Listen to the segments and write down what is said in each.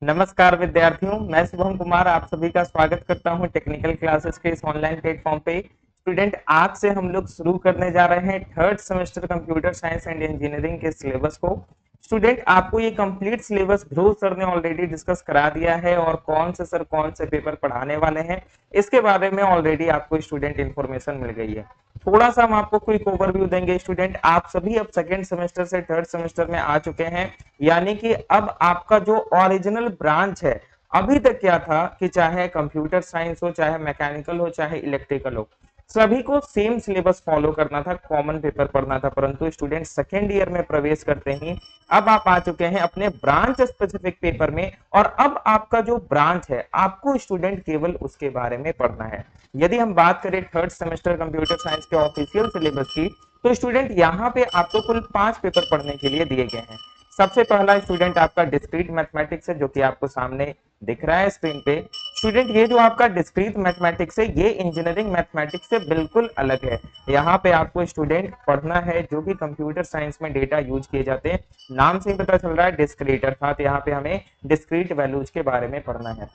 नमस्कार विद्यार्थियों, मैं शुभम कुमार आप सभी का स्वागत करता हूं टेक्निकल क्लासेस के इस ऑनलाइन प्लेटफॉर्म पे। स्टूडेंट, आज से हम लोग शुरू करने जा रहे हैं third semester computer science and engineering के सिलेबस को। स्टूडेंट, आपको ये कंप्लीट सिलेबस ध्रुव सर ने ऑलरेडी डिस्कस करा दिया है और कौन से सर कौन से पेपर पढ़ाने वाले हैं इसके बारे में ऑलरेडी आपको स्टूडेंट इन्फॉर्मेशन मिल गई है। थोड़ा सा हम आपको क्विक ओवरव्यू देंगे। स्टूडेंट, आप सभी अब सेकेंड सेमेस्टर से थर्ड सेमेस्टर में आ चुके हैं, यानी कि अब आपका जो ओरिजिनल ब्रांच है, अभी तक क्या था कि चाहे कंप्यूटर साइंस हो, चाहे मैकेनिकल हो, चाहे इलेक्ट्रिकल हो, सभी को सेम सिलेबस फॉलो करना था, कॉमन पेपर पढ़ना था। परंतु स्टूडेंट सेकेंड ईयर में प्रवेश करते ही अब आप आ चुके हैं अपने ब्रांच स्पेसिफिक पेपर में, और अब आपका जो ब्रांच है आपको स्टूडेंट केवल उसके बारे में पढ़ना है। यदि हम बात करें थर्ड सेमेस्टर कंप्यूटर साइंस के ऑफिशियल सिलेबस की, तो स्टूडेंट यहाँ पे आपको कुल 5 पेपर पढ़ने के लिए दिए गए हैं। सबसे पहला स्टूडेंट आपका डिस्क्रीट मैथमेटिक्स है, जो कि आपको सामने दिख रहा है स्क्रीन पे। स्टूडेंट, ये जो आपका डिस्क्रीट मैथमेटिक्स है, ये इंजीनियरिंग मैथमेटिक्स से बिल्कुल अलग है। यहाँ पे आपको स्टूडेंट पढ़ना है जो कि कंप्यूटर साइंस में डेटा यूज किए जाते हैं। नाम से ही पता चल रहा है डिस्क्रीट, अर्थात यहाँ पे हमें डिस्क्रीट वैल्यूज के बारे में पढ़ना है।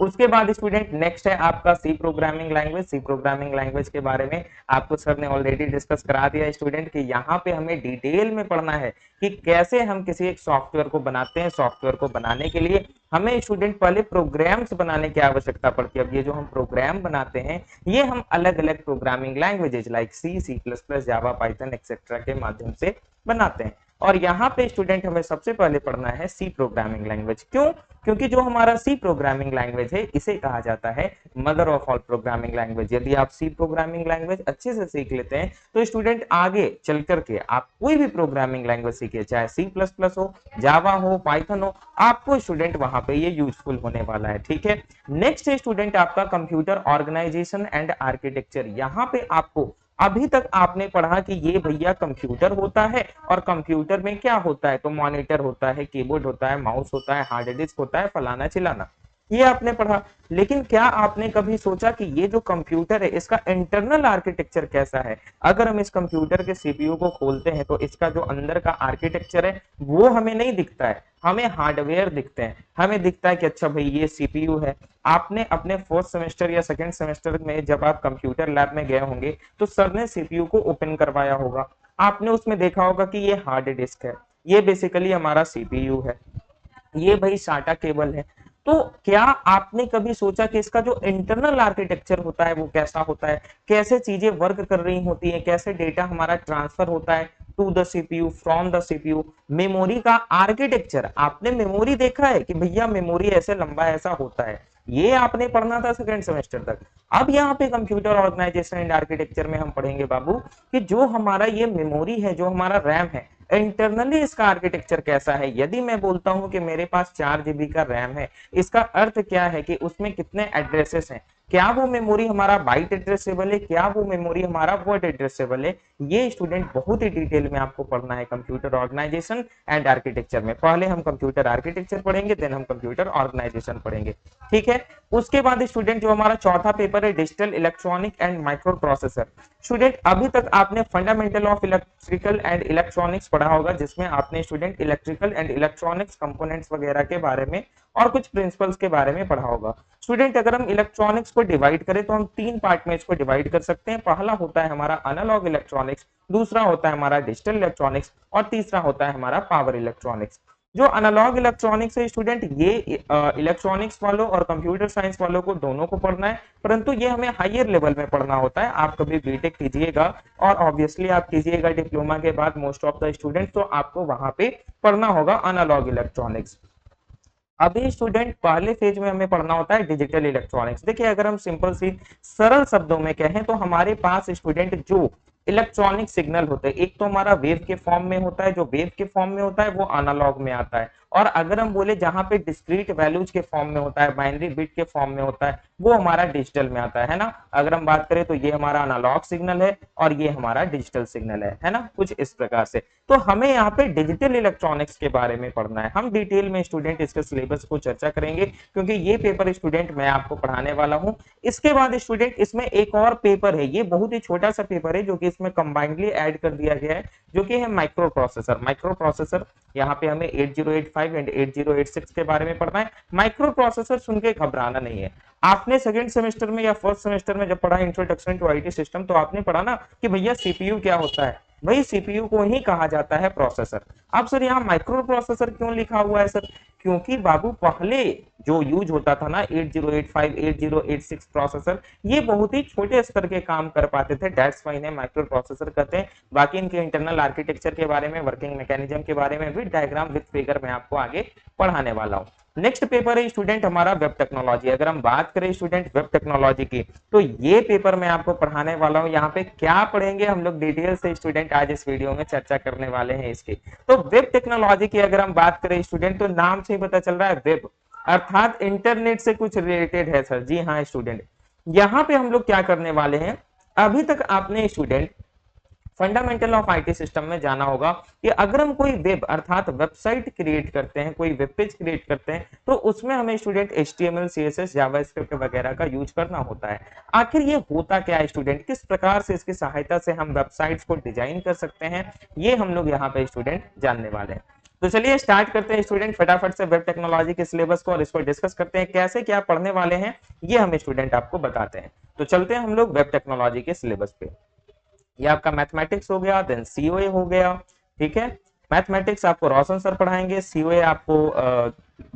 उसके बाद स्टूडेंट नेक्स्ट है आपका C programming language. C programming language के बारे में आपको सर ने ऑलरेडी डिस्कस करा दिया स्टूडेंट कि यहाँ पे हमें डिटेल में पढ़ना है कि कैसे हम किसी एक सॉफ्टवेयर को बनाते हैं। सॉफ्टवेयर को बनाने के लिए हमें स्टूडेंट पहले प्रोग्राम्स बनाने की आवश्यकता पड़ती है। अब ये जो हम प्रोग्राम बनाते हैं, ये हम अलग अलग प्रोग्रामिंग लैंग्वेजेज लाइक सी, सी प्लस प्लस, जावा, पाइथन एक्सेट्रा के माध्यम से बनाते हैं। और यहाँ पे स्टूडेंट हमें सबसे पहले पढ़ना है सी प्रोग्रामिंग लैंग्वेज। क्यों? क्योंकि जो हमारा सी प्रोग्रामिंग लैंग्वेज है, इसे कहा जाता है mother of all programming language. यदि आप सी प्रोग्रामिंग लैंग्वेज अच्छे से सीख लेते हैं तो स्टूडेंट आगे चल करके आप कोई भी प्रोग्रामिंग लैंग्वेज सीखिए, चाहे सी प्लस प्लस हो, जावा हो, पाइथन हो, आपको स्टूडेंट वहां पे ये यूजफुल होने वाला है। ठीक है। नेक्स्ट है स्टूडेंट आपका कंप्यूटर ऑर्गेनाइजेशन एंड आर्किटेक्चर। यहाँ पे आपको अभी तक आपने पढ़ा कि ये भैया कंप्यूटर होता है, और कंप्यूटर में क्या होता है, तो मॉनिटर होता है, कीबोर्ड होता है, माउस होता है, हार्ड डिस्क होता है, फलाना चिलाना, ये आपने पढ़ा। लेकिन क्या आपने कभी सोचा कि ये जो कंप्यूटर है इसका इंटरनल आर्किटेक्चर कैसा है? अगर हम इस कंप्यूटर के सीपीयू को खोलते हैं तो इसका जो अंदर का आर्किटेक्चर है वो हमें नहीं दिखता है, हमें हार्डवेयर दिखते हैं। हमें दिखता है कि अच्छा भाई ये सीपीयू है। आपने अपने फोर्थ सेमेस्टर या सेकंड सेमेस्टर में जब आप कंप्यूटर लैब में गए होंगे तो सर ने सीपीयू को ओपन करवाया होगा, आपने उसमें देखा होगा कि ये हार्ड डिस्क है, ये बेसिकली हमारा सीपीयू है, ये भाई साटा केबल है। तो क्या आपने कभी सोचा कि इसका जो इंटरनल आर्किटेक्चर होता है वो कैसा होता है, कैसे चीजें वर्क कर रही होती है, कैसे डेटा हमारा ट्रांसफर होता है to the CPU, from the CPU. Memory का आर्किटेक्चर, आपने मेमोरी देखा है कि भैया मेमोरी ऐसे लंबा ऐसा होता है, ये आपने पढ़ना था सेकंड सेमेस्टर तक। अब यहाँ पे कंप्यूटर ऑर्गेनाइजेशन एंड आर्किटेक्चर में हम पढ़ेंगे बाबू कि जो हमारा ये मेमोरी है, जो हमारा रैम है, इंटरनली इसका आर्किटेक्चर कैसा है। यदि मैं बोलता हूं कि मेरे पास 4 GB का रैम है, इसका अर्थ क्या है कि उसमें कितने एड्रेसेस हैं, क्या वो मेमोरी हमारा बाइट एड्रेसेबल है, क्या वो मेमोरी हमारा वर्ड एड्रेसेबल है। ये स्टूडेंट बहुत ही डिटेल में आपको पढ़ना है कंप्यूटर ऑर्गेनाइजेशन एंड आर्किटेक्चर में। पहले हम कंप्यूटर आर्किटेक्चर पढ़ेंगे, देन हम कंप्यूटर ऑर्गेनाइजेशन पढ़ेंगे। ठीक है। उसके बाद स्टूडेंट जो हमारा चौथा पेपर है digital electronic and micro processor. Student अभी तक आपने fundamental of electrical and electronics पढ़ा होगा, जिसमें आपने student electrical and electronics components वगैरह के बारे में और कुछ प्रिंसिपल्स के बारे में पढ़ा होगा। स्टूडेंट अगर हम इलेक्ट्रॉनिक्स को डिवाइड करें तो हम 3 पार्ट में इसको डिवाइड कर सकते हैं। पहला होता है हमारा एनालॉग इलेक्ट्रॉनिक्स, दूसरा होता है हमारा डिजिटल इलेक्ट्रॉनिक्स, और तीसरा होता है हमारा पावर इलेक्ट्रॉनिक्स। जो एनालॉग इलेक्ट्रॉनिक्स है स्टूडेंट, ये इलेक्ट्रॉनिक्स वालों और कंप्यूटर साइंस वालों को दोनों को पढ़ना है, परंतु ये हमें हायर लेवल में पढ़ना होता है। आप कभी बीटेक कीजिएगा और ऑब्वियसली आप कीजिएगा डिप्लोमा के बाद, मोस्ट ऑफ द स्टूडेंट, तो आपको वहां पे पढ़ना होगा एनालॉग इलेक्ट्रॉनिक्स। अभी स्टूडेंट पहले फेज में हमें पढ़ना होता है डिजिटल इलेक्ट्रॉनिक्स। देखिए अगर हम सिंपल सी सरल शब्दों में कहें तो हमारे पास स्टूडेंट जो इलेक्ट्रॉनिक सिग्नल होते हैं, एक तो हमारा वेव के फॉर्म में होता है, जो वेव के फॉर्म में होता है वो एनालॉग में आता है, और अगर हम बोले जहां पे डिस्क्रीट वैल्यूज के फॉर्म में होता है, बाइनरी बिट के फॉर्म में होता है, वो हमारा डिजिटल में आता है ना। अगर हम बात करें तो ये हमारा एनालॉग सिग्नल है और ये हमारा डिजिटल सिग्नल है ना, कुछ इस प्रकार से। तो हमें यहाँ पे डिजिटल इलेक्ट्रॉनिक्स के बारे में पढ़ना है। हम डिटेल में स्टूडेंट इसके सिलेबस को चर्चा करेंगे, क्योंकि ये पेपर स्टूडेंट मैं आपको पढ़ाने वाला हूँ। इसके बाद स्टूडेंट इसमें एक और पेपर है, ये बहुत ही छोटा सा पेपर है जो कि इसमें कंबाइंडली ऐड कर दिया गया है, जो कि है माइक्रो प्रोसेसर। माइक्रो प्रोसेसर यहाँ पे हमें 8085 8085 एंड 8086 के बारे में पढ़ना है। माइक्रो प्रोसेसर सुन के घबराना नहीं है। आपने सेकंड सेमेस्टर में या फर्स्ट सेमेस्टर में जब पढ़ा इंट्रोडक्शन टू आईटी सिस्टम, तो आपने पढ़ा ना कि भैया सीपीयू क्या होता है, वही सीपीयू को ही कहा जाता है प्रोसेसर। अब सर यहाँ माइक्रो प्रोसेसर क्यों लिखा हुआ है सर? क्योंकि बाबू पहले जो यूज होता था ना 8085 8086 प्रोसेसर, ये बहुत ही छोटे स्तर के काम कर पाते थे, दैट्स व्हाई इन्हें माइक्रो प्रोसेसर कहते हैं। बाकी इनके इंटरनल आर्किटेक्चर के बारे में, वर्किंग मैकेनिज्म के बारे में भी डायग्राम विद फिगर में आपको आगे पढ़ाने वाला हूँ। नेक्स्ट पेपर है स्टूडेंट हमारा वेब टेक्नोलॉजी। अगर हम बात करें स्टूडेंट वेब टेक्नोलॉजी की, तो ये पेपर मैं आपको पढ़ाने वाला हूँ। यहाँ पे क्या पढ़ेंगे हम लोग डिटेल से स्टूडेंट आज इस वीडियो में चर्चा करने वाले हैं इसकी। तो वेब टेक्नोलॉजी की अगर हम बात करें स्टूडेंट, तो नाम से ही पता चल रहा है वेब अर्थात इंटरनेट से कुछ रिलेटेड है सर। जी हाँ स्टूडेंट, यहाँ पे हम लोग क्या करने वाले हैं, अभी तक आपने student fundamental of IT system में जाना होगा कि अगर हम कोई वेब अर्थात वेबसाइट क्रिएट करते हैं, कोई वेब पेज क्रिएट करते हैं, तो उसमें हमें स्टूडेंट एचटीएमएल सीएसएस जावास्क्रिप्ट वगैरह का यूज करना होता है। आखिर ये होता क्या है स्टूडेंट, किस प्रकार से इसकी सहायता से हम वेबसाइट्स को डिजाइन कर सकते हैं, ये हम लोग यहाँ पे स्टूडेंट जानने वाले हैं। तो चलिए स्टार्ट करते हैं स्टूडेंट फटाफट से वेब टेक्नोलॉजी के सिलेबस को और इसको डिस्कस करते हैं, कैसे क्या पढ़ने वाले हैं ये हम स्टूडेंट आपको बताते हैं। तो चलते हैं हम लोग वेब टेक्नोलॉजी के सिलेबस पे। ये आपका मैथमेटिक्स हो गया, देन सीओए हो गया, ठीक है। मैथमेटिक्स आपको रोशन सर पढ़ाएंगे, सीओए आपको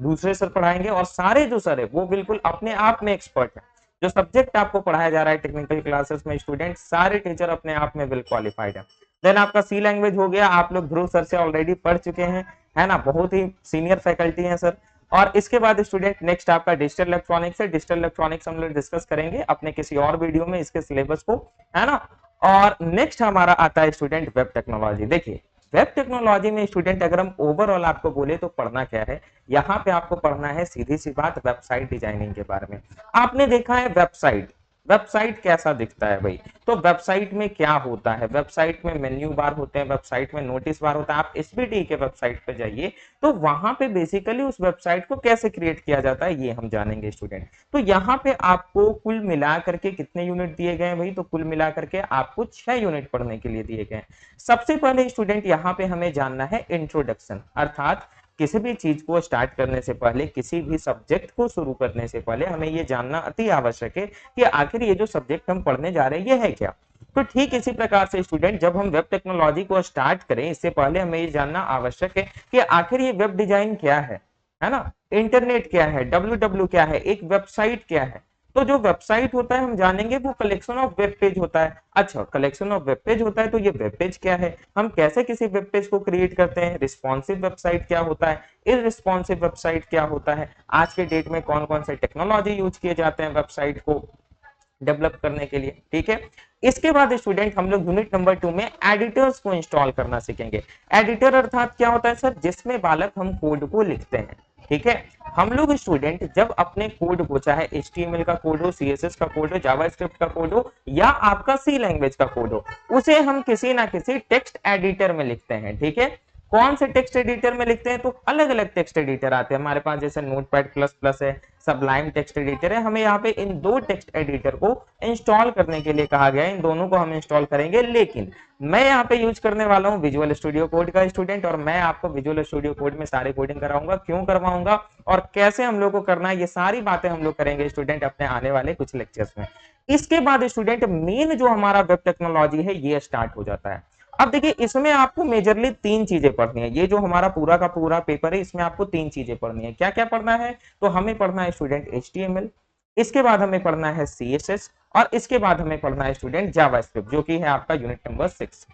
दूसरे सर पढ़ाएंगे, और सारे जो सर है वो बिल्कुल अपने आप में एक्सपर्ट है। जो सब्जेक्ट आपको पढ़ाया जा रहा है टेक्निकल क्लासेस में स्टूडेंट, सारे टीचर अपने आप में वेल क्वालिफाइड है। देन आपका सी लैंग्वेज हो गया, आप लोग ध्रुव सर से ऑलरेडी पढ़ चुके हैं, है ना, बहुत ही सीनियर फैकल्टी है सर। और इसके बाद स्टूडेंट नेक्स्ट आपका डिजिटल इलेक्ट्रॉनिक्स है। डिजिटल इलेक्ट्रॉनिक्स हम लोग डिस्कस करेंगे अपने किसी और वीडियो में इसके सिलेबस को, है ना। और नेक्स्ट हमारा आता है स्टूडेंट वेब टेक्नोलॉजी। देखिए वेब टेक्नोलॉजी में स्टूडेंट अगर हम ओवरऑल आपको बोले तो पढ़ना क्या है, यहाँ पे आपको पढ़ना है सीधी सी बात वेबसाइट डिजाइनिंग के बारे में। आपने देखा है वेबसाइट, वेबसाइट कैसा दिखता है भाई, तो वेबसाइट में क्या होता है, वेबसाइट में मेन्यू बार होते हैं, वेबसाइट में नोटिस बार होता है। आप एसबीटी के वेबसाइट पे जाइए तो वहां पे बेसिकली उस वेबसाइट को कैसे क्रिएट किया जाता है ये हम जानेंगे स्टूडेंट। तो यहाँ पे आपको कुल मिला करके कितने यूनिट दिए गए हैं भाई, तो कुल मिला करके आपको 6 यूनिट पढ़ने के लिए दिए गए हैं। सबसे पहले स्टूडेंट यहाँ पे हमें जानना है इंट्रोडक्शन, अर्थात किसी भी चीज को स्टार्ट करने से पहले, किसी भी सब्जेक्ट को शुरू करने से पहले हमें ये जानना अति आवश्यक है कि आखिर ये जो सब्जेक्ट हम पढ़ने जा रहे हैं ये है क्या। तो ठीक इसी प्रकार से स्टूडेंट जब हम वेब टेक्नोलॉजी को स्टार्ट करें इससे पहले हमें ये जानना आवश्यक है कि आखिर ये वेब डिजाइन क्या है ना, इंटरनेट क्या है, डब्ल्यू क्या है, एक वेबसाइट क्या है। तो जो वेबसाइट होता है हम जानेंगे वो कलेक्शन ऑफ वेब पेज होता है। अच्छा कलेक्शन ऑफ वेब पेज होता है, तो ये वेब पेज क्या है, हम कैसे किसी वेब पेज को क्रिएट करते हैं, रिस्पॉन्सिव वेबसाइट क्या होता है, इररिस्पॉन्सिव वेबसाइट क्या होता है, आज के डेट में कौन कौन से टेक्नोलॉजी यूज किए जाते हैं वेबसाइट को डेवलप करने के लिए, ठीक है। इसके बाद स्टूडेंट हम लोग यूनिट नंबर 2 में एडिटर्स को इंस्टॉल करना सीखेंगे। एडिटर अर्थात क्या होता है सर, जिसमें बालक हम कोड को लिखते हैं, ठीक है। हम लोग स्टूडेंट जब अपने कोड को, चाहे HTML का कोड हो, CSS का कोड हो, जावास्क्रिप्ट का कोड हो, या आपका सी लैंग्वेज का कोड हो, उसे हम किसी ना किसी टेक्स्ट एडिटर में लिखते हैं, ठीक है। कौन से टेक्स्ट एडिटर में लिखते हैं, तो अलग अलग टेक्स्ट एडिटर आते हैं हमारे पास, जैसे नोटपैड प्लस प्लस है, सबलाइम टेक्स्ट एडिटर है। हमें यहाँ पे इन दो टेक्स्ट एडिटर को इंस्टॉल करने के लिए कहा गया है, इन दोनों को हम इंस्टॉल करेंगे। लेकिन मैं यहाँ पे यूज करने वाला हूँ विजुअल स्टूडियो कोड का स्टूडेंट, और मैं आपको विजुअल स्टूडियो कोड में सारे कोडिंग कराऊंगा, क्यों करवाऊंगा और कैसे हम लोग को करना है, ये सारी बातें हम लोग करेंगे स्टूडेंट अपने आने वाले कुछ लेक्चर्स में। इसके बाद स्टूडेंट मेन जो हमारा वेब टेक्नोलॉजी है ये स्टार्ट हो जाता है। अब देखिए इसमें आपको मेजरली 3 चीजें पढ़नी है, ये जो हमारा पूरा का पूरा पेपर है इसमें आपको 3 चीजें पढ़नी है। क्या क्या पढ़ना है, तो हमें पढ़ना है स्टूडेंट HTML, इसके बाद हमें पढ़ना है CSS, और इसके बाद हमें पढ़ना है स्टूडेंट जावास्क्रिप्ट, जो कि है आपका यूनिट नंबर 6।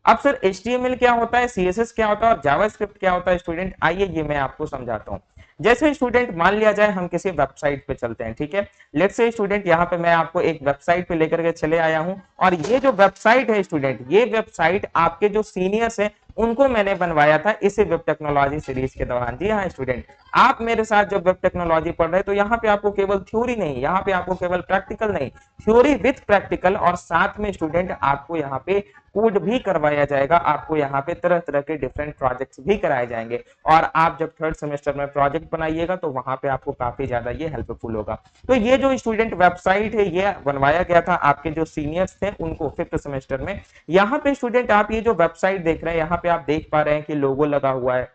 अब सर HTML क्या होता है, CSS क्या होता है और जावास्क्रिप्ट क्या होता है स्टूडेंट, आइए ये मैं आपको समझाता हूँ। जैसे स्टूडेंट मान लिया जाए हम किसी वेबसाइट पे चलते हैं, ठीक है। लेट्स से स्टूडेंट यहाँ पे मैं आपको एक वेबसाइट पे लेकर के चले आया हूँ, और ये जो वेबसाइट है स्टूडेंट, ये वेबसाइट आपके जो सीनियर्स हैं उनको मैंने बनवाया था इसी वेब टेक्नोलॉजी सीरीज के दौरान। जी हाँ स्टूडेंट, आप मेरे साथ जब वेब टेक्नोलॉजी पढ़ रहे हैं तो यहाँ पे आपको केवल थ्योरी नहीं, यहाँ पे आपको केवल प्रैक्टिकल नहीं, थ्योरी विथ प्रैक्टिकल, और साथ में स्टूडेंट आपको यहाँ पे कोड भी करवाया जाएगा, आपको यहाँ पे तरह तरह के डिफरेंट प्रोजेक्ट्स भी कराए जाएंगे। और आप जब 3rd सेमेस्टर में प्रोजेक्ट बनाइएगा तो वहां पे आपको काफी ज्यादा ये हेल्पफुल होगा। तो ये जो स्टूडेंट वेबसाइट है ये बनवाया गया था आपके जो सीनियर्स थे उनको 5th सेमेस्टर में। यहाँ पे स्टूडेंट आप ये जो वेबसाइट देख रहे हैं, यहाँ पे आप देख पा रहे हैं कि लोगो लगा हुआ है,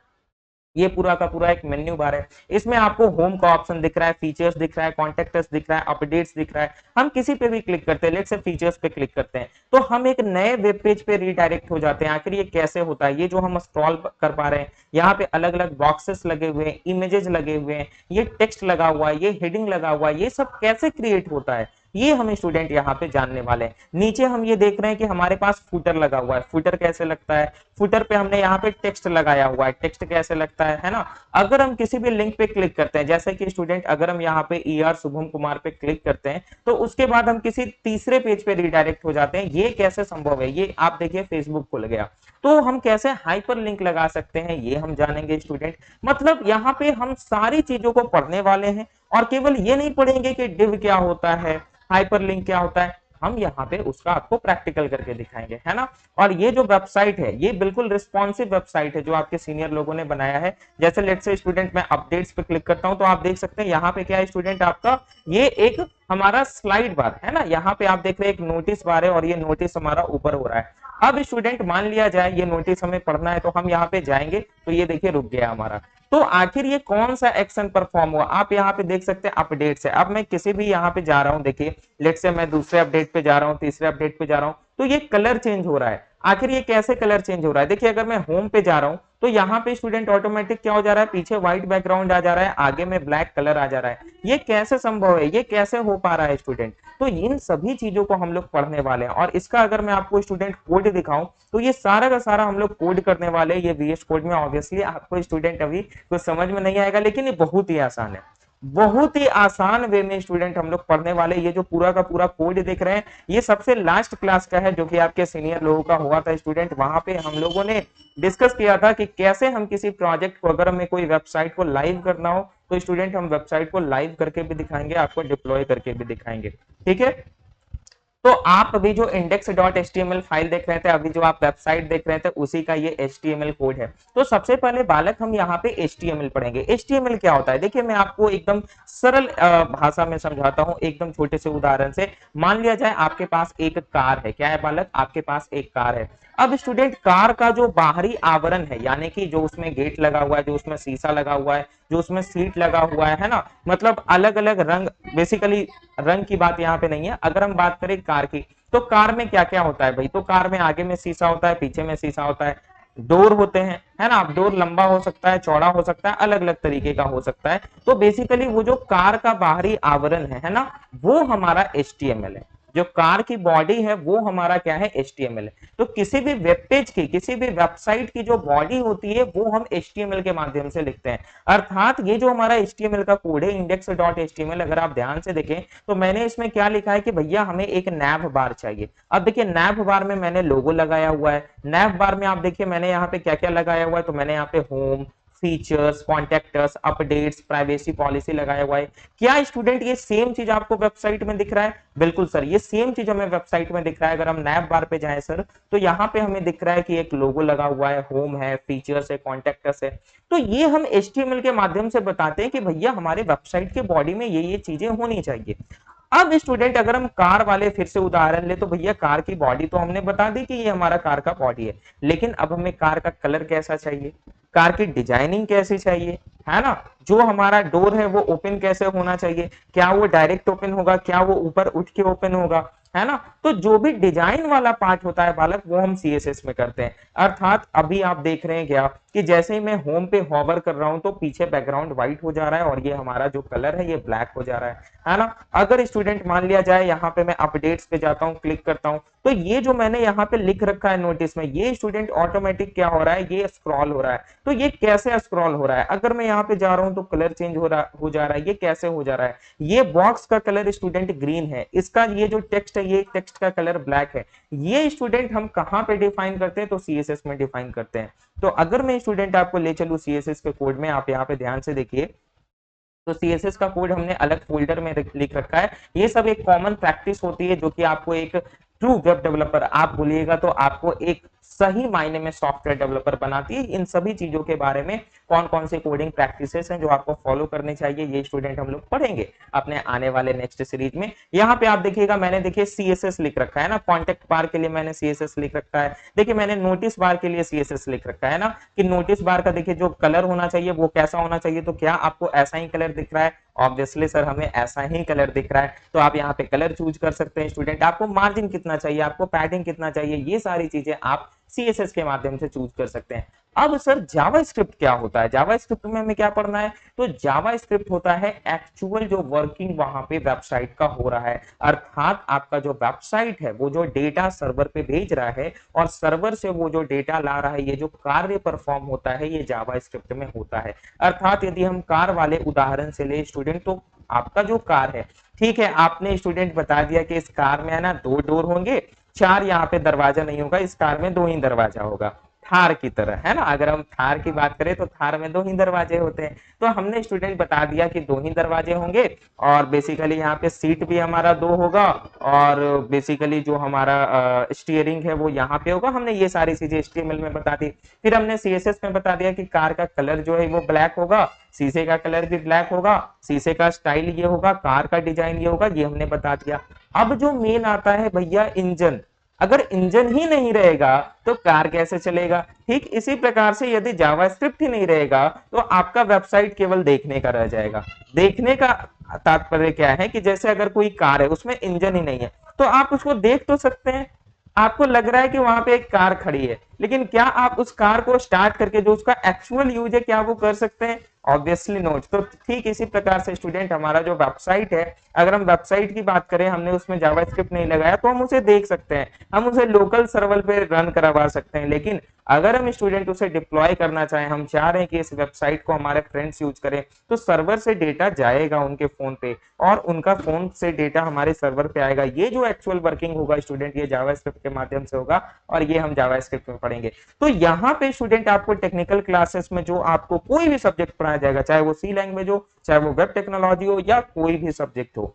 ये पूरा का पूरा एक मेन्यू बार है। इसमें आपको होम का ऑप्शन दिख रहा है, फीचर्स दिख रहा है, कॉन्टेक्ट्स दिख रहा है, अपडेट्स दिख रहा है। हम किसी पे भी क्लिक करते हैं, लेट्स से फीचर्स पे क्लिक करते हैं तो हम एक नए वेब पेज पे रीडायरेक्ट हो जाते हैं। आखिर ये कैसे होता है? ये जो हम स्क्रॉल कर पा रहे हैं, यहाँ पे अलग अलग बॉक्सेस लगे हुए हैं, इमेजेस लगे हुए हैं, ये टेक्स्ट लगा हुआ है, ये हेडिंग लगा हुआ है, ये सब कैसे क्रिएट होता है ये हम स्टूडेंट यहाँ पे जानने वाले हैं। नीचे हम ये देख रहे हैं कि हमारे पास फुटर लगा हुआ है। फुटर कैसे लगता है? फुटर पे हमने यहाँ पे टेक्स्ट लगाया हुआ है। टेक्स्ट कैसे लगता है ना? अगर हम किसी भी लिंक पे क्लिक करते हैं, जैसे कि स्टूडेंट अगर हम यहाँ पे ER शुभम कुमार पे क्लिक करते हैं तो उसके बाद हम किसी तीसरे पेज पे रिडायरेक्ट हो जाते हैं। ये कैसे संभव है? ये आप देखिए फेसबुक खुल गया, तो हम कैसे हाइपर लिंक लगा सकते हैं ये हम जानेंगे स्टूडेंट। मतलब यहाँ पे हम सारी चीजों को पढ़ने वाले हैं और केवल ये नहीं पढ़ेंगे कि डिव क्या होता है, हाइपरलिंक क्या होता है, हम यहाँ पे उसका आपको प्रैक्टिकल करके दिखाएंगे, है ना। और ये जो वेबसाइट है ये बिल्कुल रिस्पॉन्सिव वेबसाइट है जो आपके सीनियर लोगों ने बनाया है। जैसे लेट्स से स्टूडेंट मैं अपडेट्स पे क्लिक करता हूं तो आप देख सकते हैं यहाँ पे क्या है स्टूडेंट, आपका ये एक हमारा स्लाइड बार है ना। यहाँ पे आप देख रहे हैं एक नोटिस बार है और ये नोटिस हमारा ऊपर हो रहा है। अब स्टूडेंट मान लिया जाए ये नोटिस हमें पढ़ना है तो हम यहाँ पे जाएंगे तो ये देखिए रुक गया हमारा। तो आखिर ये कौन सा एक्शन परफॉर्म हुआ आप यहाँ पे देख सकते हैं अपडेट से। अब मैं किसी भी यहाँ पे जा रहा हूँ, देखिए लेट से मैं दूसरे अपडेट पे जा रहा हूँ, तीसरे अपडेट पे जा रहा हूँ तो ये कलर चेंज हो रहा है। आखिर ये कैसे कलर चेंज हो रहा है? देखिए अगर मैं होम पे जा रहा हूँ तो यहाँ पे स्टूडेंट ऑटोमेटिक क्या हो जा रहा है, पीछे व्हाइट बैकग्राउंड आ जा रहा है, आगे में ब्लैक कलर आ जा रहा है। ये कैसे संभव है? ये कैसे हो पा रहा है स्टूडेंट? तो इन सभी चीजों को हम लोग पढ़ने वाले हैं और इसका अगर मैं आपको स्टूडेंट कोड दिखाऊं तो ये सारा का सारा हम लोग कोड करने वाले हैं। ये VS कोड में ऑब्वियसली आपको स्टूडेंट अभी कुछ समझ में नहीं आएगा, लेकिन ये बहुत ही आसान है। बहुत ही आसान वे में स्टूडेंट हम लोग पढ़ने वाले। ये जो पूरा का पूरा कोड देख रहे हैं ये सबसे लास्ट क्लास का है जो कि आपके सीनियर लोगों का हुआ था स्टूडेंट। वहां पे हम लोगों ने डिस्कस किया था कि कैसे हम किसी प्रोजेक्ट को, अगर हमें कोई वेबसाइट को लाइव करना हो तो स्टूडेंट हम वेबसाइट को लाइव करके भी दिखाएंगे, आपको डिप्लॉय करके भी दिखाएंगे, ठीक है। तो आप अभी जो index.html फाइल देख रहे थे, अभी जो आप वेबसाइट देख रहे थे उसी का ये HTML कोड है। तो सबसे पहले बालक हम यहाँ पे HTML पढ़ेंगे। HTML क्या होता है? देखिए मैं आपको एकदम सरल भाषा में समझाता हूँ, एकदम छोटे से उदाहरण से। मान लिया जाए आपके पास एक कार है। क्या है बालक? आपके पास एक कार है। अब स्टूडेंट कार का जो बाहरी आवरण है, यानी कि जो उसमें गेट लगा हुआ है, जो उसमें शीशा लगा हुआ है, जो उसमें सीट लगा हुआ है ना, मतलब अलग अलग रंग, बेसिकली रंग की बात यहाँ पे नहीं है। अगर हम बात करें कार की तो कार में क्या क्या होता है भाई? तो कार में आगे में शीशा होता है, पीछे में शीशा होता है, डोर होते हैं, है ना। अब डोर लंबा हो सकता है, चौड़ा हो सकता है, अलग अलग तरीके का हो सकता है। तो बेसिकली वो जो कार का बाहरी आवरण है ना, वो हमारा HTML है। जो कार की बॉडी है वो हमारा क्या है? HTML है। तो किसी भी वेब पेज की, किसी भी वेबसाइट की जो बॉडी होती है वो हम HTML के माध्यम से लिखते हैं। अर्थात ये जो हमारा HTML का कोड है index.html, अगर आप ध्यान से देखें तो मैंने इसमें क्या लिखा है कि भैया हमें एक नैव बार चाहिए। अब देखिए नैव बार में मैंने लोगो लगाया हुआ है। नैव बार में आप देखिए मैंने यहाँ पे क्या क्या लगाया हुआ है, तो मैंने यहाँ पे home, features, contractors, updates, privacy policy लगाया हुआ है। क्या स्टूडेंट ये सेम चीज आपको वेबसाइट में दिख रहा है? बिल्कुल सर, ये सेम चीज हमें वेबसाइट में दिख रहा है। अगर हम नैव बार पे जाएं सर तो यहाँ पे हमें दिख रहा है कि एक लोगो लगा हुआ है, होम है, फीचर्स है, कॉन्टेक्टर्स है। तो ये हम HTML के माध्यम से बताते हैं कि भैया हमारे वेबसाइट के बॉडी में ये चीजें होनी चाहिए। अब स्टूडेंट अगर हम कार वाले फिर से उदाहरण ले तो भैया कार की बॉडी तो हमने बता दी कि ये हमारा कार का बॉडी है, लेकिन अब हमें कार का कलर कैसा चाहिए, कार की डिजाइनिंग कैसी चाहिए, है ना। जो हमारा डोर है वो ओपन कैसे होना चाहिए, क्या वो डायरेक्ट ओपन होगा, क्या वो ऊपर उठ के ओपन होगा, है ना। तो जो भी डिजाइन वाला पार्ट होता है बालक वो हम CSS में करते हैं। अर्थात अभी आप देख रहे हैं क्या कि जैसे ही मैं होम पे हॉवर कर रहा हूं तो पीछे बैकग्राउंड व्हाइट हो जा रहा है और ये हमारा जो कलर है ये ब्लैक हो जा रहा है ना। अगर स्टूडेंट मान लिया जाए यहाँ पे मैं अपडेट्स पे जाता हूँ, क्लिक करता हूँ तो ये जो मैंने यहाँ पे लिख रखा है नोटिस में, ये स्टूडेंट ऑटोमेटिक क्या हो रहा है, ये स्क्रॉल हो रहा है। तो ये कैसे स्क्रॉल हो रहा है? अगर मैं यहाँ पे जा रहा हूँ तो कलर चेंज हो जा रहा है। ये कैसे हो जा रहा है? ये बॉक्स का कलर स्टूडेंट ग्रीन है, इसका ये जो टेक्स्ट है ये टेक्स्ट का कलर ब्लैक है। ये स्टूडेंट हम कहाँ पे डिफाइन करते हैं? तो CSS में डिफाइन करते हैं। तो अगर मैं स्टूडेंट आपको ले चलूं CSS के कोड में, आप यहाँ पे ध्यान से देखिए तो CSS का कोड हमने अलग फोल्डर में लिख रखा है। ये सब एक कॉमन प्रैक्टिस होती है जो कि आपको एक ट्रू वेब डेवलपर आप बोलिएगा तो आपको एक सही मायने में सॉफ्टवेयर डेवलपर बनाती है। इन सभी चीजों के बारे में कौन कौन से कोडिंग प्रैक्टिसेस हैं जो आपको फॉलो करने चाहिए, ये स्टूडेंट हम लोग पढ़ेंगे अपने आने वाले नेक्स्ट सीरीज में। यहाँ पे आप देखिएगा मैंने देखिए CSS लिख रखा है ना, कॉन्टेक्ट बार के लिए मैंने CSS लिख रखा है। देखिए मैंने नोटिस बार के लिए CSS लिख रखा है ना, कि नोटिस बार का देखिए जो कलर होना चाहिए वो कैसा होना चाहिए। तो क्या आपको ऐसा ही कलर दिख रहा है? ऑब्वियसली सर हमें ऐसा ही कलर दिख रहा है, तो आप यहाँ पे कलर चूज कर सकते हैं स्टूडेंट। आपको मार्जिन कितना चाहिए, आपको पैडिंग कितना चाहिए, ये सारी चीजें आप CSS के माध्यम से चूज कर सकते हैं। अब सर जावास्क्रिप्ट क्या होता है? जावास्क्रिप्ट में हमें क्या पढ़ना है? तो जावास्क्रिप्ट होता है एक्चुअल जो वर्किंग वहां पे वेबसाइट का हो रहा है, अर्थात आपका जो वेबसाइट है वो जो डेटा सर्वर पे भेज रहा है और सर्वर से वो जो डेटा ला रहा है, ये जो कार्य परफॉर्म होता है ये जावास्क्रिप्ट में होता है। अर्थात यदि हम कार वाले उदाहरण से ले स्टूडेंट, तो आपका जो कार है, ठीक है, आपने स्टूडेंट बता दिया कि इस कार में है ना 2 डोर होंगे, 4 यहाँ पे दरवाजा नहीं होगा, इस कार में 2 ही दरवाजा होगा, थार की तरह, है ना। अगर हम थार की बात करें तो थार में 2 ही दरवाजे होते हैं। तो हमने स्टूडेंट बता दिया कि 2 ही दरवाजे होंगे और बेसिकली यहाँ पे सीट भी हमारा 2 होगा और बेसिकली जो हमारा स्टीयरिंग है वो यहाँ पे होगा। हमने ये सारी चीजें HTML में बता दी। फिर हमने CSS में बता दिया कि कार का कलर जो है वो ब्लैक होगा, शीशे का कलर भी ब्लैक होगा, शीशे का स्टाइल ये होगा, कार का डिजाइन ये होगा, ये हमने बता दिया। अब जो मेन आता है भैया इंजन, अगर इंजन ही नहीं रहेगा तो कार कैसे चलेगा? ठीक इसी प्रकार से यदि जावास्क्रिप्ट ही नहीं रहेगा तो आपका वेबसाइट केवल देखने का रह जाएगा। देखने का तात्पर्य क्या है कि जैसे अगर कोई कार है उसमें इंजन ही नहीं है तो आप उसको देख तो सकते हैं, आपको लग रहा है कि वहां पे एक कार खड़ी है, लेकिन क्या आप उस कार को स्टार्ट करके जो उसका एक्चुअल यूज है क्या वो कर सकते हैं? Obviously note. तो ठीक इसी प्रकार से स्टूडेंट हमारा जो वेबसाइट है, अगर हम वेबसाइट की बात करें, हमने उसमें जावास्क्रिप्ट नहीं लगाया तो हम उसे देख सकते हैं, हम उसे लोकल सर्वर पे रन करवा सकते हैं। लेकिन अगर हम स्टूडेंट उसे डिप्लॉय करना चाहें, हम चाह रहे हैं कि इस वेबसाइट को हमारे फ्रेंड्स यूज करें, तो सर्वर से डेटा जाएगा उनके फोन पे और उनका फोन से डेटा हमारे सर्वर पे आएगा। ये जो एक्चुअल वर्किंग होगा स्टूडेंट ये जावास्क्रिप्ट के माध्यम से होगा और ये हम जावास्क्रिप्ट में पढ़ेंगे। तो यहाँ पे स्टूडेंट आपको टेक्निकल क्लासेस में जो आपको कोई भी सब्जेक्ट पढ़ाया जाएगा, चाहे वो C लैंग्वेज हो, चाहे वो वेब टेक्नोलॉजी हो या कोई भी सब्जेक्ट हो,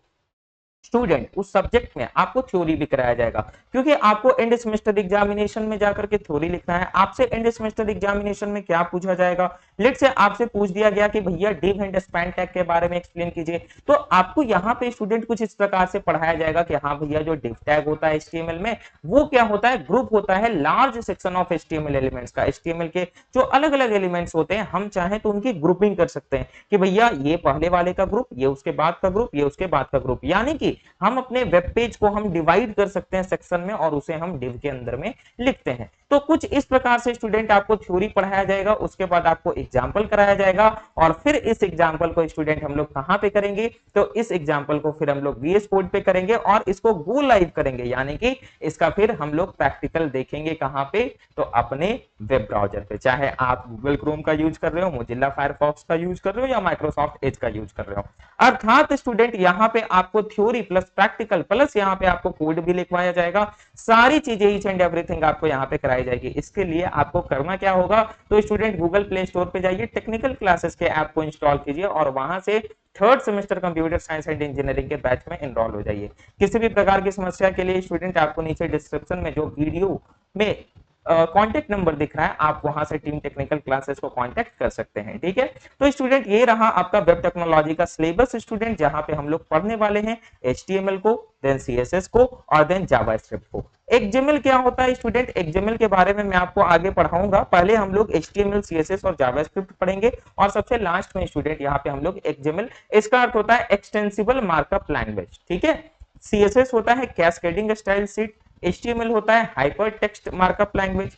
स्टूडेंट उस सब्जेक्ट में आपको थ्योरी भी कराया जाएगा, क्योंकि आपको एंड सेमेस्टर एग्जामिनेशन में जाकर के थ्योरी लिखना है। आपसे एंड सेमेस्टर एग्जामिनेशन में क्या पूछा जाएगा? लेट से आपसे पूछ दिया गया कि भैया डिव एंड स्पैन टैग के बारे में एक्सप्लेन कीजिए, तो आपको यहाँ पे स्टूडेंट कुछ इस प्रकार से पढ़ाया जाएगा कि हाँ भैया जो डिव टैग होता है HTML में वो क्या होता है? ग्रुप होता है, large section of HTML elements का। HTML के जो अलग अलग एलिमेंट्स होते हैं हम चाहें तो उनकी ग्रुपिंग कर सकते हैं कि भैया ये पहले वाले का ग्रुप, ये उसके बाद का ग्रुप, ये उसके बाद का ग्रुप, यानी कि हम अपने वेब पेज को हम डिवाइड कर सकते हैं सेक्शन में और उसे हम डिव के अंदर में लिखते हैं। तो कुछ इस प्रकार से स्टूडेंट आपको थ्योरी पढ़ाया जाएगा, उसके बाद आपको एग्जाम्पल कराया जाएगा और फिर इस एग्जाम्पल को स्टूडेंट हम लोग कहां पे करेंगे? तो इस एग्जाम्पल को फिर हम लोग VS कोड पे करेंगे और इसको गो लाइव करेंगे, यानी कि इसका फिर हम लोग प्रैक्टिकल देखेंगे कहां पे? तो अपने वेब ब्राउजर पे, चाहे आप गूगल क्रोम का यूज कर रहे हो, मोजिल्ला फायरफॉक्स का यूज कर रहे हो या माइक्रोसॉफ्ट एज का यूज कर रहे हो। अर्थात स्टूडेंट यहाँ पे आपको थ्योरी प्लस प्रैक्टिकल प्लस यहाँ पे आपको कोड भी लिखवाया जाएगा, सारी चीजें ईच एंड एवरीथिंग आपको यहाँ पे कराई जाएगी। इसके लिए आपको करना क्या होगा? तो स्टूडेंट गूगल प्ले स्टोर पे जाइए, टेक्निकल क्लासेस के ऐप को इंस्टॉल कीजिए और वहां से third semester computer science and engineering के बैच में एनरोल हो जाइए। किसी भी प्रकार की समस्या के लिए स्टूडेंट आपको नीचे डिस्क्रिप्शन में जो वीडियो में कांटेक्ट नंबर दिख रहा है, आप वहां से टीम टेक्निकल क्लासेस को कांटेक्ट कर सकते हैं। ठीक है, तो स्टूडेंट ये रहा आपका वेब टेक्नोलॉजी का सिलेबस स्टूडेंट, जहां पे हम लोग पढ़ने वाले हैं HTML को, देन CSS को और देन जावास्क्रिप्ट को। XML क्या होता है स्टूडेंट? XML के बारे में मैं आपको आगे पढ़ाऊंगा, पहले हम लोग HTML CSS और जावास्क्रिप्ट पढ़ेंगे और सबसे लास्ट में स्टूडेंट यहाँ पे हम लोग XML, इसका अर्थ होता है एक्सटेंसिबल मार्कअप लैंग्वेज। ठीक है, CSS होता है कैस्केडिंग स्टाइल शीट, HTML होता है हाइपर टेक्स्ट मार्कअप लैंग्वेज।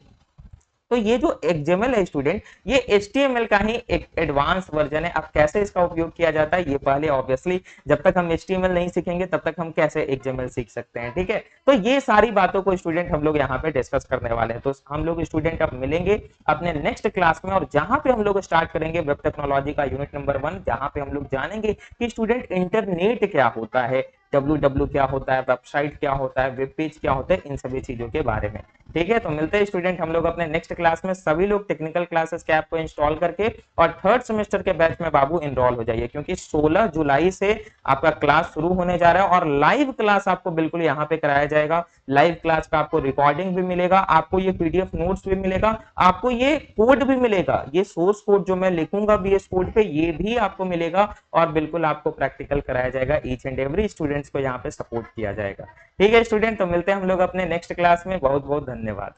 तो ये जो XML है स्टूडेंट, ये HTML का ही एक एडवांस वर्जन है। अब कैसे इसका उपयोग किया जाता है ये पहले ऑब्वियसली, जब तक हम HTML नहीं सीखेंगे तब तक हम कैसे XML सीख सकते हैं। ठीक है, तो ये सारी बातों को स्टूडेंट हम लोग यहाँ पे डिस्कस करने वाले हैं। तो हम लोग स्टूडेंट अब मिलेंगे अपने नेक्स्ट क्लास में और जहां पे हम लोग स्टार्ट करेंगे वेब टेक्नोलॉजी का यूनिट नंबर 1, जहां पे हम लोग जानेंगे कि स्टूडेंट इंटरनेट क्या होता है, www क्या होता है, वेबसाइट क्या होता है, वेब पेज क्या होता है, इन सभी चीजों के बारे में। ठीक है, तो मिलते हैं स्टूडेंट हम लोग अपने नेक्स्ट क्लास में। सभी लोग टेक्निकल क्लासेस के ऐप को इंस्टॉल करके और थर्ड सेमेस्टर के बैच में बाबू इनरोल हो जाइए, क्योंकि 16 जुलाई से आपका क्लास शुरू होने जा रहा है और लाइव क्लास आपको बिल्कुल यहाँ पे कराया जाएगा। लाइव क्लास का आपको रिकॉर्डिंग भी मिलेगा, आपको ये पीडीएफ नोट्स भी मिलेगा, आपको ये कोड भी मिलेगा, ये सोर्स कोड जो मैं लिखूंगा बीएस कोड पे ये भी आपको मिलेगा और बिल्कुल आपको प्रैक्टिकल कराया जाएगा। ईच एंड एवरी स्टूडेंट्स को यहाँ पे सपोर्ट किया जाएगा। ठीक है स्टूडेंट, तो मिलते हैं हम लोग अपने नेक्स्ट क्लास में। बहुत बहुत धन्यवाद।